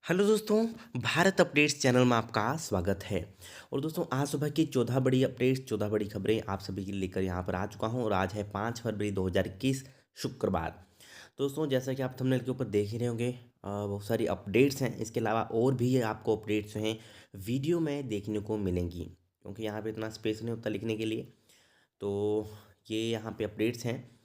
Hello दोस्तों, Bharat updates channel में आपका स्वागत है। और दोस्तों, आज सुबह की 14 बड़ी अपडेट्स, 14 बड़ी खबरें आप सभी के लिए लेकर यहाँ पर आ चुका हूँ। और आज है 5 फरवरी 2021, शुक्रवार। दोस्तों, जैसा कि आप थंबनेल के ऊपर देख ही रहे होंगे, बहुत सारी अपडेट्स हैं। इसके अलावा और भी आपको अपडेट्स जो हैं वीडियो में देखने को मिलेंगी, क्योंकि यहाँ पे इतना स्पेस नहीं होता लिखने के लिए। तो ये यहाँ पे अपडेट्स हैं।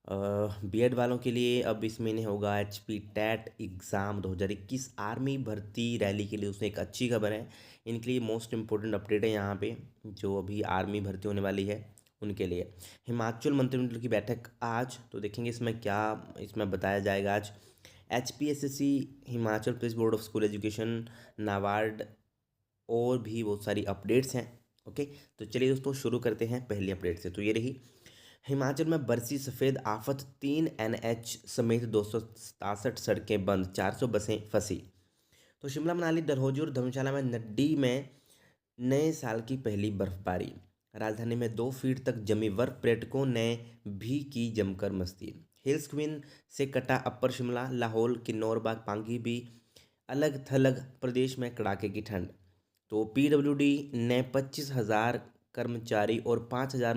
बीएड वालों के लिए अब इस महीने होगा एचपी टेट एग्ज़ाम 2021। आर्मी भर्ती रैली के लिए उसमें एक अच्छी खबर है। इनके लिए मोस्ट इम्पोर्टेंट अपडेट है यहाँ पे, जो अभी आर्मी भर्ती होने वाली है उनके लिए। हिमाचल मंत्रिमंडल की बैठक आज, तो देखेंगे इसमें क्या इसमें बताया जाएगा आज। HPSC, Himachal Pradesh board of school education, NABARD और भी बहुत सारी अपडेट्स हैं। ओके, तो चलिए दोस्तों शुरू करते हैं पहली अपडेट से। तो ये रही, हिमाचल में बरसी सफ़ेद आफत, 3 एनएच समेत 267 सड़कें बंद, 400 बसें फंसी। तो शिमला मनाली डलहौजी और धर्मशाला में नड्डी में नए साल की पहली बर्फबारी। राजधानी में 2 फीट तक जमी बर्फ, पर्यटकों ने भी की जमकर मस्ती। हिल्स क्वीन से कटा अपर शिमला, लाहौल, किन्नौर, बाग, पांगी भी अलग थलग, प्रदेश में कड़ाके की ठंड। तो पीडब्ल्यूडी ने 25,000 कर्मचारी और 5,000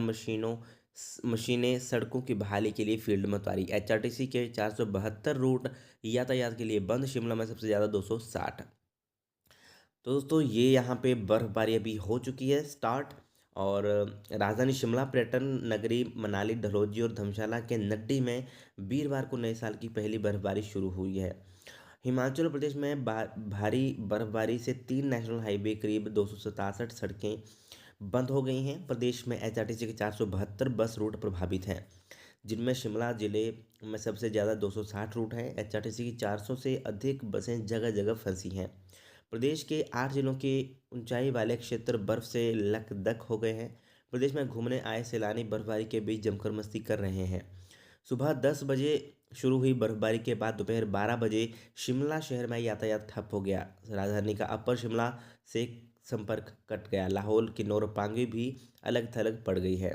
मशीनें सड़कों की बहाली के लिए फील्ड में उतारी। एचआरटीसी के 472 रूट यातायात के लिए बंद, शिमला में सबसे ज़्यादा 260। तो दोस्तों, ये यहाँ पे बर्फबारी अभी हो चुकी है स्टार्ट। और राजधानी शिमला, पर्यटन नगरी मनाली, डलहौजी और धर्मशाला के नड्डी में वीरवार को नए साल की पहली बर्फबारी शुरू हुई है। हिमाचल प्रदेश में भारी बर्फबारी से 3 नेशनल हाईवे, करीब 267 सड़कें बंद हो गई हैं। प्रदेश में एचआरटीसी के 472 बस रूट प्रभावित हैं, जिनमें शिमला जिले में सबसे ज़्यादा 260 रूट हैं। एचआरटीसी की 400 से अधिक बसें जगह जगह फंसी हैं। प्रदेश के 8 जिलों के ऊंचाई वाले क्षेत्र बर्फ से लकदक हो गए हैं। प्रदेश में घूमने आए सैलानी बर्फबारी के बीच जमकर मस्ती कर रहे हैं। सुबह 10 बजे शुरू हुई बर्फबारी के बाद दोपहर 12 बजे शिमला शहर में यातायात ठप हो गया। राजधानी का अपर शिमला से संपर्क कट गया। लाहौल, किन्नौर और पांगी भी अलग थलग पड़ गई है।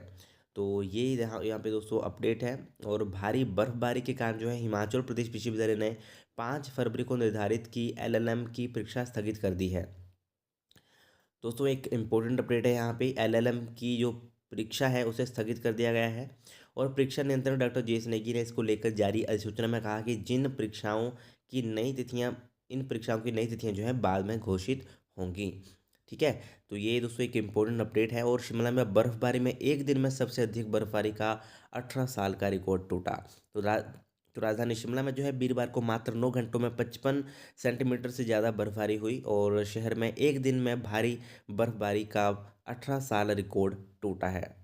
तो ये यहाँ पे दोस्तों अपडेट है। और भारी बर्फबारी के कारण जो है हिमाचल प्रदेश विश्वविद्यालय ने 5 फरवरी को निर्धारित की एलएलएम की परीक्षा स्थगित कर दी है। दोस्तों, एक इम्पोर्टेंट अपडेट है यहाँ पे, एलएलएम की जो परीक्षा है उसे स्थगित कर दिया गया है। और परीक्षा नियंत्रक डॉक्टर जे नेगी ने इसको लेकर जारी अधिसूचना में कहा कि इन परीक्षाओं की नई तिथियां जो है बाद में घोषित होंगी। ठीक है, तो ये दोस्तों एक इम्पोर्टेंट अपडेट है। और शिमला में बर्फबारी में एक दिन में सबसे अधिक बर्फबारी का 18 साल का रिकॉर्ड टूटा। तो तो राजधानी शिमला में जो है वीरवार को मात्र 9 घंटों में 55 सेंटीमीटर से ज़्यादा बर्फबारी हुई, और शहर में एक दिन में भारी बर्फबारी का 18 साल रिकॉर्ड टूटा है।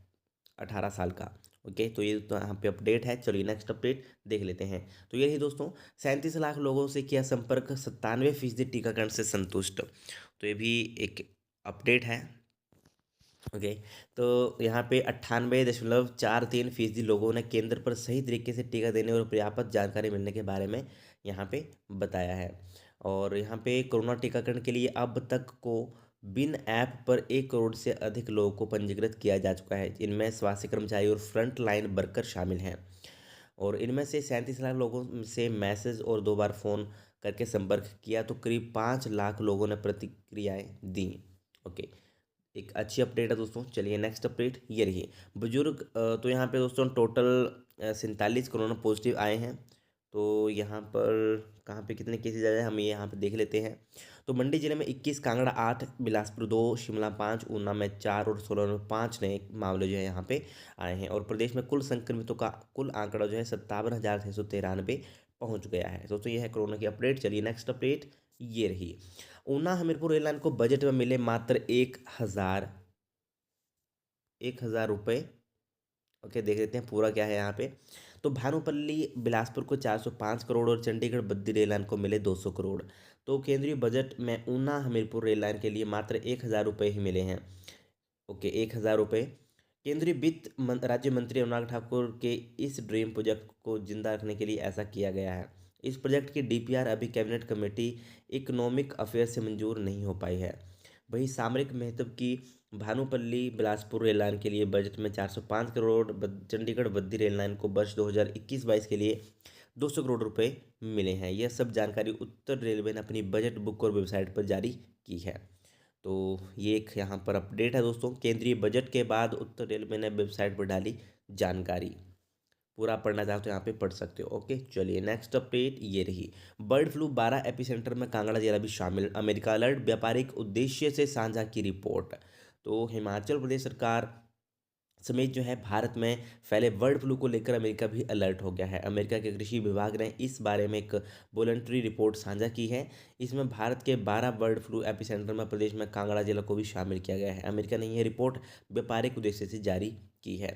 18 साल का। ओके, तो ये तो यहाँ पे अपडेट है। चलिए नेक्स्ट अपडेट देख लेते हैं। तो ये ही दोस्तों, 37 लाख लोगों से किया संपर्क, 97% टीकाकरण से संतुष्ट। तो ये भी एक अपडेट है। ओके, तो यहाँ पे 98.43% लोगों ने केंद्र पर सही तरीके से टीका देने और पर्याप्त जानकारी मिलने के बारे में यहाँ पे बताया है। और यहाँ पे कोरोना टीकाकरण के लिए अब तक को बिन ऐप पर 1 करोड़ से अधिक लोगों को पंजीकृत किया जा चुका है। इनमें स्वास्थ्य कर्मचारी और फ्रंट लाइन वर्कर शामिल हैं। और इनमें से 37 लाख लोगों से मैसेज और 2 बार फ़ोन करके संपर्क किया, तो करीब 5 लाख लोगों ने प्रतिक्रियाएं दी। ओके, एक अच्छी अपडेट है दोस्तों। चलिए नेक्स्ट अपडेट ये रही, बुजुर्ग। तो यहाँ पे दोस्तों टोटल 47 कोरोना पॉजिटिव आए हैं। तो यहाँ पर कहाँ पे कितने केसेज आए हैं हम ये यहाँ पे देख लेते हैं। तो मंडी जिले में 21, कांगड़ा 8, बिलासपुर 2, शिमला 5, ऊना में 4 और सोलन में 5 नए मामले जो है यहाँ पे आए हैं। और प्रदेश में कुल संक्रमितों का कुल आंकड़ा जो है 57,693 पहुँच गया है। दोस्तों, ये है कोरोना की अपडेट। चलिए नेक्स्ट अपडेट ये रही, ऊना हमीरपुर रेल लाइन को बजट में मिले मात्र 1,000 रुपये। ओके, देख लेते हैं पूरा क्या है यहाँ पे। तो भानुपल्ली बिलासपुर को 405 करोड़ और चंडीगढ़ बद्दी रेल लाइन को मिले 200 करोड़। तो केंद्रीय बजट में ऊना हमीरपुर रेल लाइन के लिए मात्र 1,000 रुपये ही मिले हैं। ओके, 1,000 रुपये। केंद्रीय राज्य मंत्री अनुराग ठाकुर के इस ड्रीम प्रोजेक्ट को जिंदा रखने के लिए ऐसा किया गया है। इस प्रोजेक्ट की डीपीआर अभी कैबिनेट कमेटी इकोनॉमिक अफेयर से मंजूर नहीं हो पाई है। वहीं सामरिक महत्व की भानुपल्ली बिलासपुर रेल लाइन के लिए बजट में 405 करोड़, चंडीगढ़ बद्दी रेल लाइन को वर्ष 2021-22 के लिए 200 करोड़ रुपए मिले हैं। यह सब जानकारी उत्तर रेलवे ने अपनी बजट बुक और वेबसाइट पर जारी की है। तो ये एक यहाँ पर अपडेट है दोस्तों। केंद्रीय बजट के बाद उत्तर रेलवे ने वेबसाइट पर डाली जानकारी। पूरा पढ़ना चाहो तो यहाँ पे पढ़ सकते हो। ओके, चलिए नेक्स्ट अपडेट ये रही। बर्ड फ्लू 12 एपिसेंटर में कांगड़ा जिला भी शामिल, अमेरिका अलर्ट, व्यापारिक उद्देश्य से साझा की रिपोर्ट। तो हिमाचल प्रदेश सरकार समेत जो है भारत में फैले बर्ड फ्लू को लेकर अमेरिका भी अलर्ट हो गया है। अमेरिका के कृषि विभाग ने इस बारे में एक वॉलंटरी रिपोर्ट साझा की है। इसमें भारत के 12 बर्ड फ्लू एपिसेंटर में प्रदेश में कांगड़ा जिला को भी शामिल किया गया है। अमेरिका ने यह रिपोर्ट व्यापारिक उद्देश्य से जारी की है।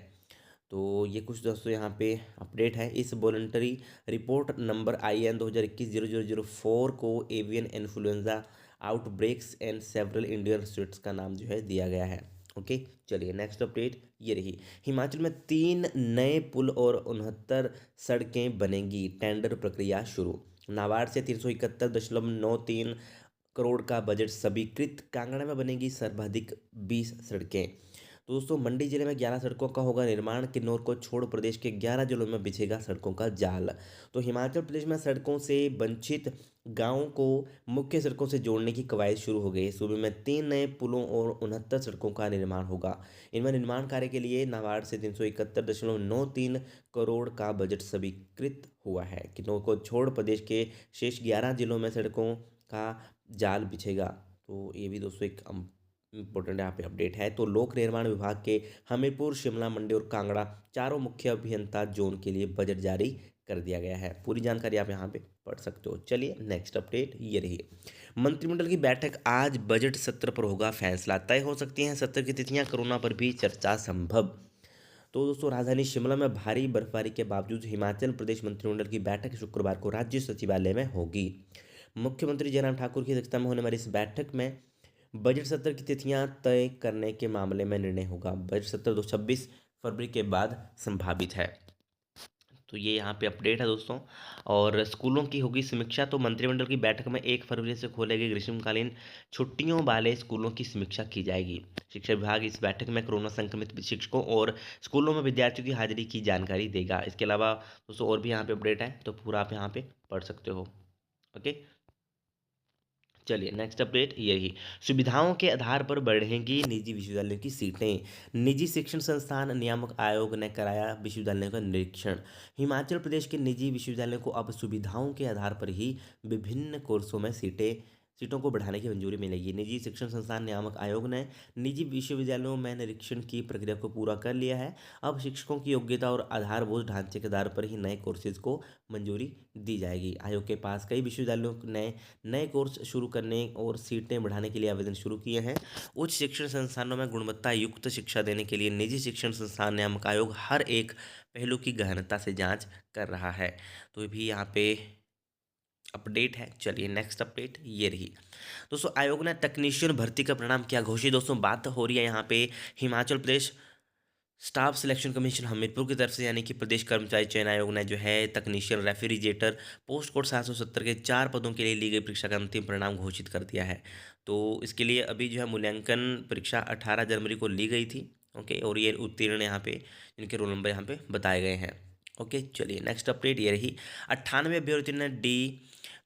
तो ये कुछ दोस्तों यहाँ पे अपडेट है। इस वॉलंटरी रिपोर्ट नंबर IN 2021-0004 को avian influenza outbreaks and several Indian states का नाम जो है दिया गया है। ओके, चलिए नेक्स्ट अपडेट ये रही। हिमाचल में 3 नए पुल और 69 सड़कें बनेंगी, टेंडर प्रक्रिया शुरू। नाबार्ड से 371.93 करोड़ का बजट स्वीकृत, कांगड़ा में बनेगी सर्वाधिक 20 सड़कें। तो दोस्तों मंडी जिले में 11 सड़कों का होगा निर्माण, किन्नौर को छोड़ प्रदेश के 11 जिलों में बिछेगा सड़कों का जाल। तो हिमाचल प्रदेश में सड़कों से वंचित गांवों को मुख्य सड़कों से जोड़ने की कवायद शुरू हो गई। सूबे में 3 नए पुलों और 69 सड़कों का निर्माण होगा। इनमें निर्माण कार्य के लिए नाबार्ड से 371.93 करोड़ का बजट स्वीकृत हुआ है। किन्नौर को छोड़ प्रदेश के शेष 11 जिलों में सड़कों का जाल बिछेगा। तो ये भी दोस्तों एक इंपॉर्टेंट यहाँ पे अपडेट है। तो लोक निर्माण विभाग के हमीरपुर, शिमला, मंडी और कांगड़ा चारों मुख्य अभियंता जोन के लिए बजट जारी कर दिया गया है। पूरी जानकारी आप यहाँ पे पढ़ सकते हो। चलिए नेक्स्ट अपडेट ये रही। मंत्रिमंडल की बैठक आज, बजट सत्र पर होगा फैसला, तय हो सकती हैं सत्र की तिथियां, कोरोना पर भी चर्चा संभव। तो दोस्तों राजधानी शिमला में भारी बर्फबारी के बावजूद हिमाचल प्रदेश मंत्रिमंडल की बैठक शुक्रवार को राज्य सचिवालय में होगी। मुख्यमंत्री जयराम ठाकुर की अध्यक्षता में होने वाली इस बैठक में बजट सत्र की तिथियां तय करने के मामले में निर्णय होगा। बजट सत्र 26 फरवरी के बाद संभावित है। तो ये यहाँ पे अपडेट है दोस्तों। और स्कूलों की होगी समीक्षा। तो मंत्रिमंडल की बैठक में 1 फरवरी से खोले गए ग्रीष्मकालीन छुट्टियों वाले स्कूलों की समीक्षा की जाएगी। शिक्षा विभाग इस बैठक में कोरोना संक्रमित शिक्षकों और स्कूलों में विद्यार्थियों की हाजिरी की जानकारी देगा। इसके अलावा दोस्तों और भी यहाँ पे अपडेट है, तो पूरा आप यहाँ पे पढ़ सकते हो। ओके, चलिए नेक्स्ट अपडेट यही। सुविधाओं के आधार पर बढ़ेंगी निजी विश्वविद्यालयों की सीटें, निजी शिक्षण संस्थान नियामक आयोग ने कराया विश्वविद्यालयों का निरीक्षण। हिमाचल प्रदेश के निजी विश्वविद्यालयों को अब सुविधाओं के आधार पर ही विभिन्न कोर्सों में सीटों को बढ़ाने की मंजूरी मिलेगी। निजी शिक्षण संस्थान नियामक आयोग ने निजी विश्वविद्यालयों में निरीक्षण की प्रक्रिया को पूरा कर लिया है। अब शिक्षकों की योग्यता और आधारभूत ढांचे के आधार पर ही नए कोर्सेज को मंजूरी दी जाएगी। आयोग के पास कई विश्वविद्यालयों ने नए कोर्स शुरू करने और सीटें बढ़ाने के लिए आवेदन शुरू किए हैं। उच्च शिक्षण संस्थानों में गुणवत्ता युक्त शिक्षा देने के लिए निजी शिक्षण संस्थान नियामक आयोग हर एक पहलू की गहनता से जाँच कर रहा है। तो ये भी यहाँ पे अपडेट है। चलिए नेक्स्ट अपडेट ये रही। दोस्तों आयोग ने तकनीशियन भर्ती का परिणाम क्या घोषित। दोस्तों बात हो रही है यहाँ पे Himachal Pradesh staff selection commission Hamirpur की तरफ से, यानी कि प्रदेश कर्मचारी चयन आयोग ने जो है तकनीशियन रेफ्रिजरेटर पोस्ट कोड 770 के 4 पदों के लिए ली गई परीक्षा का अंतिम परिणाम घोषित कर दिया है। तो इसके लिए अभी जो है मूल्यांकन परीक्षा 18 जनवरी को ली गई थी। ओके, और ये उत्तीर्ण यहाँ पे इनके रोल नंबर यहाँ पे बताए गए हैं। ओके, चलिए नेक्स्ट अपडेट ये रही। 98 अभ्यर्थियों ने डी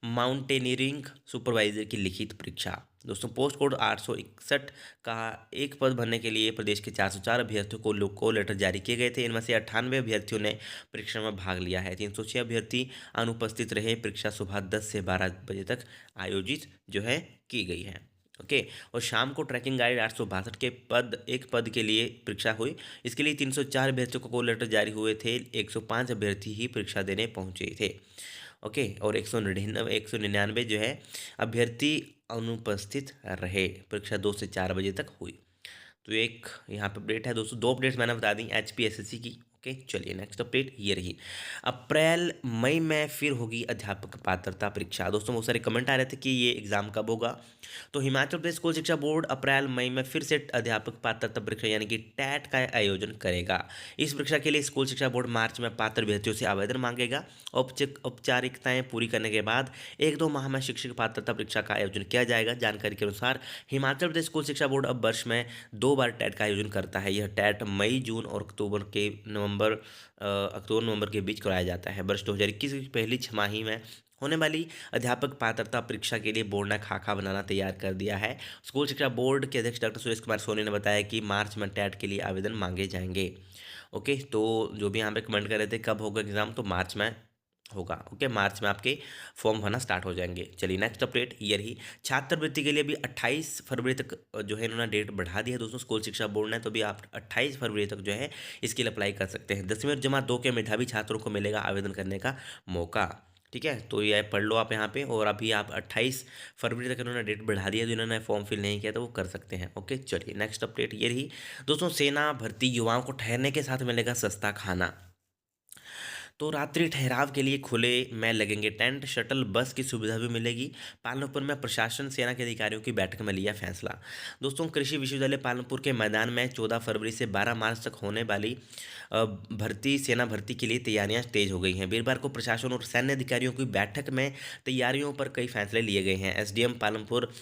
माउंटेनियरिंग सुपरवाइजर की लिखित परीक्षा। दोस्तों पोस्ट कोड 861 का एक पद भरने के लिए प्रदेश के 404 अभ्यर्थियों को को लेटर जारी किए गए थे। इनमें से 98 अभ्यर्थियों ने परीक्षा में भाग लिया है। 306 अभ्यर्थी अनुपस्थित रहे। परीक्षा सुबह 10 से 12 बजे तक आयोजित जो है की गई है। ओके, और शाम को ट्रैकिंग गाइड 862 के एक पद के लिए परीक्षा हुई। इसके लिए 304 अभ्यर्थियों को कॉल लेटर जारी हुए थे। 105 अभ्यर्थी ही परीक्षा देने पहुंचे थे। ओके, और 199 जो है अभ्यर्थी अनुपस्थित रहे। परीक्षा 2 से 4 बजे तक हुई। तो एक यहाँ पे अपडेट है दोस्तों। 2 अपडेट्स मैंने बता दी HPSSC की। ओके, चलिए नेक्स्ट अपडेट ये रही। अप्रैल मई में फिर होगी अध्यापक पात्रता परीक्षा। दोस्तों बहुत सारे कमेंट आ रहे थे कि ये एग्जाम कब होगा। तो हिमाचल प्रदेश स्कूल शिक्षा बोर्ड अप्रैल मई में फिर से अध्यापक पात्रता परीक्षा यानी कि टैट का आयोजन करेगा। इस परीक्षा के लिए स्कूल शिक्षा बोर्ड मार्च में पात्र अभ्यर्थियों से आवेदन मांगेगा। औपचारिकताएं पूरी करने के बाद 1-2 माह में शिक्षक पात्रता परीक्षा का आयोजन किया जाएगा। जानकारी के अनुसार हिमाचल प्रदेश स्कूल शिक्षा बोर्ड अब वर्ष में 2 बार टैट का आयोजन करता है। यह टैट मई, जून और अक्टूबर के नवंबर अक्टूबर नवंबर के बीच कराया जाता है। वर्ष 2021 की पहली छमाही में होने वाली अध्यापक पात्रता परीक्षा के लिए बोर्ड ने खाका बनाना तैयार कर दिया है। स्कूल शिक्षा बोर्ड के अध्यक्ष डॉक्टर सुरेश कुमार सोनी ने बताया कि मार्च में टेट के लिए आवेदन मांगे जाएंगे। ओके, तो जो भी यहाँ पे कमेंट कर रहे थे कब होगा एग्ज़ाम, तो मार्च में होगा। ओके, मार्च में आपके फॉर्म भरना स्टार्ट हो जाएंगे। चलिए नेक्स्ट अपडेट ये रही, छात्रवृत्ति के लिए भी 28 फरवरी तक जो है इन्होंने डेट बढ़ा दी है दोस्तों स्कूल शिक्षा बोर्ड ने। तो भी आप 28 फरवरी तक जो है इसके लिए अप्लाई कर सकते हैं। 10वीं और जमा 2 के मेधावी छात्रों को मिलेगा आवेदन करने का मौका। ठीक है, तो ये पढ़ लो आप यहाँ पे। और अभी आप 28 फरवरी तक इन्होंने डेट बढ़ा दिया, जो इन्होंने फॉर्म फिल नहीं किया तो वो कर सकते हैं। ओके, चलिए नेक्स्ट अपडेट ये रही दोस्तों, सेना भर्ती युवाओं को ठहरने के साथ मिलेगा सस्ता खाना। तो रात्रि ठहराव के लिए खुले में लगेंगे टेंट, शटल बस की सुविधा भी मिलेगी। पालनपुर में प्रशासन सेना के अधिकारियों की बैठक में लिया फैसला। दोस्तों, कृषि विश्वविद्यालय पालनपुर के मैदान में 14 फरवरी से 12 मार्च तक होने वाली सेना भर्ती के लिए तैयारियां तेज हो गई हैं। वीरवार को प्रशासन और सैन्य अधिकारियों की बैठक में तैयारियों पर कई फैसले लिए गए हैं। एसडीएम पालनपुर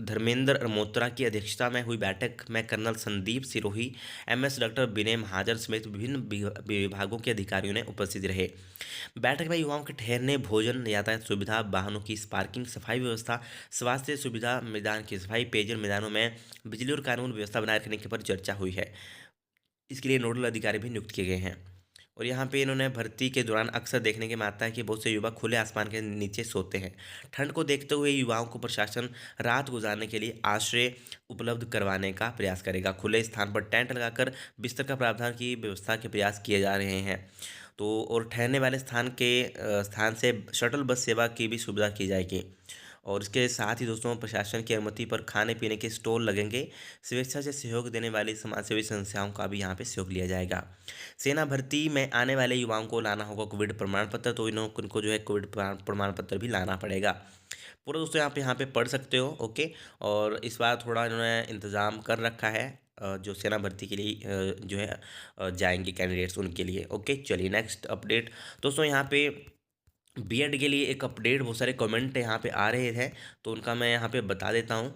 धर्मेंद्र मोत्रा की अध्यक्षता में हुई बैठक में colonel Sandeep Sirohi, MS doctor Vinay Mahajan समेत विभिन्न विभागों के अधिकारियों ने उपस्थित रहे। बैठक में युवाओं के ठहरने, भोजन, यातायात सुविधा, वाहनों की पार्किंग, सफाई व्यवस्था, स्वास्थ्य सुविधा, मैदान की सफाई, पेयजल, मैदानों में बिजली और कानून व्यवस्था बनाए रखने के पर चर्चा हुई है। इसके लिए नोडल अधिकारी भी नियुक्त किए गए हैं। और यहाँ पे इन्होंने भर्ती के दौरान अक्सर देखने के में आता है कि बहुत से युवा खुले आसमान के नीचे सोते हैं। ठंड को देखते हुए युवाओं को प्रशासन रात गुजारने के लिए आश्रय उपलब्ध करवाने का प्रयास करेगा। खुले स्थान पर टेंट लगाकर बिस्तर का प्रावधान की व्यवस्था के प्रयास किए जा रहे हैं। तो और ठहरने वाले स्थान से शटल बस सेवा की भी सुविधा की जाएगी। और इसके साथ ही दोस्तों, प्रशासन की अनुमति पर खाने पीने के स्टॉल लगेंगे। स्वेच्छा से सहयोग देने वाली समाजसेवी संस्थाओं का भी यहाँ पे सहयोग लिया जाएगा। सेना भर्ती में आने वाले युवाओं को लाना होगा कोविड प्रमाण पत्र, तो उनको जो है कोविड प्रमाण पत्र भी लाना पड़ेगा। पूरा दोस्तों यहाँ पे पढ़ सकते हो। ओके, और इस बार थोड़ा इन्होंने इंतज़ाम कर रखा है जो सेना भर्ती के लिए जो है जाएंगे कैंडिडेट्स उनके लिए। ओके, चलिए नेक्स्ट अपडेट दोस्तों, यहाँ पे बीएड के लिए एक अपडेट, बहुत सारे कमेंट यहाँ पे आ रहे थे तो उनका मैं यहाँ पे बता देता हूँ।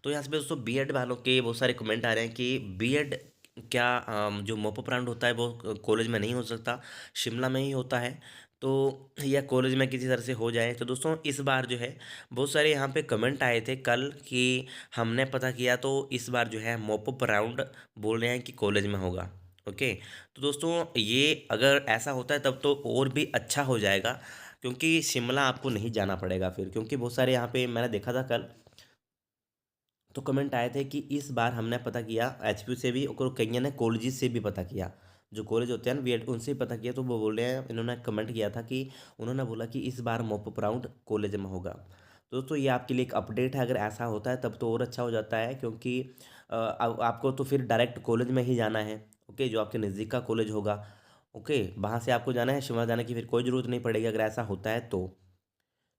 तो यहाँ से दोस्तों बीएड वालों के बहुत सारे कमेंट आ रहे हैं कि बीएड क्या जो मॉपअप राउंड होता है वो कॉलेज में नहीं हो सकता, शिमला में ही होता है, तो या कॉलेज में किसी तरह से हो जाए। तो दोस्तों इस बार जो है बहुत सारे यहाँ पे कमेंट आए थे कल कि हमने पता किया तो इस बार जो है मॉपअप राउंड बोल रहे हैं कि कॉलेज में होगा। ओके, तो दोस्तों ये अगर ऐसा होता है तब तो और भी अच्छा हो जाएगा, क्योंकि शिमला आपको नहीं जाना पड़ेगा फिर। क्योंकि बहुत सारे यहाँ पे मैंने देखा था कल, तो कमेंट आए थे कि इस बार हमने पता किया एचपीयू से भी और कईयों ने कॉलेज से भी पता किया, जो कॉलेज होते हैं ना बीएड उनसे ही पता किया। तो वो बोल रहे हैं, इन्होंने कमेंट किया था कि उन्होंने बोला कि इस बार मॉपअप राउंड कॉलेज में होगा। तो दोस्तों ये आपके लिए एक अपडेट है, अगर ऐसा होता है तब तो और अच्छा हो जाता है, क्योंकि आपको तो फिर डायरेक्ट कॉलेज में ही जाना है। ओके, जो आपके नज़दीक का कॉलेज होगा, ओके, वहाँ से आपको जाना है, शिमला जाने की फिर कोई ज़रूरत नहीं पड़ेगी अगर ऐसा होता है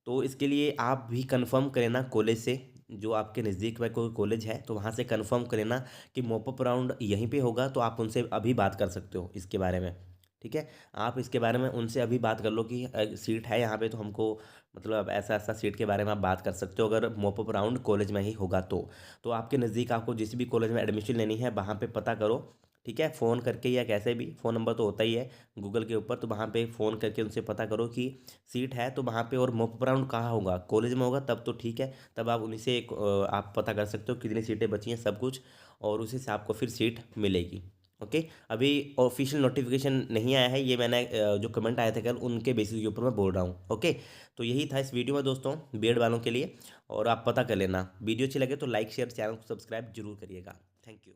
तो इसके लिए आप भी कंफर्म करें ना कॉलेज से, जो आपके नज़दीक में कोई कॉलेज है तो वहाँ से कंफर्म करें ना कि मॉपअप राउंड यहीं पे होगा, तो आप उनसे अभी बात कर सकते हो इसके बारे में। ठीक है, आप इसके बारे में उनसे अभी बात कर लो कि सीट है यहाँ पे, तो हमको मतलब ऐसा ऐसा सीट के बारे में आप बात कर सकते हो अगर मॉपअप राउंड कॉलेज में ही होगा तो आपके नज़दीक आपको जिस भी कॉलेज में एडमिशन लेनी है वहाँ पे पता करो। ठीक है, फ़ोन करके या कैसे भी, फ़ोन नंबर तो होता ही है गूगल के ऊपर, तो वहाँ पे फ़ोन करके उनसे पता करो कि सीट है तो वहाँ पे, और मॉपअप राउंड कहाँ होगा, कॉलेज में होगा तब तो ठीक है, तब आप उन्हीं से आप पता कर सकते हो कितनी सीटें बची हैं सब कुछ, और उसी से आपको फिर सीट मिलेगी। ओके, अभी ऑफिशियल नोटिफिकेशन नहीं आया है, ये मैंने जो कमेंट आए थे कल उनके बेसिस के ऊपर मैं बोल रहा हूँ। ओके, तो यही था इस वीडियो में दोस्तों बीएड वालों के लिए, और आप पता कर लेना। वीडियो अच्छी लगे तो लाइक शेयर, चैनल को सब्सक्राइब जरूर करिएगा। Thank you.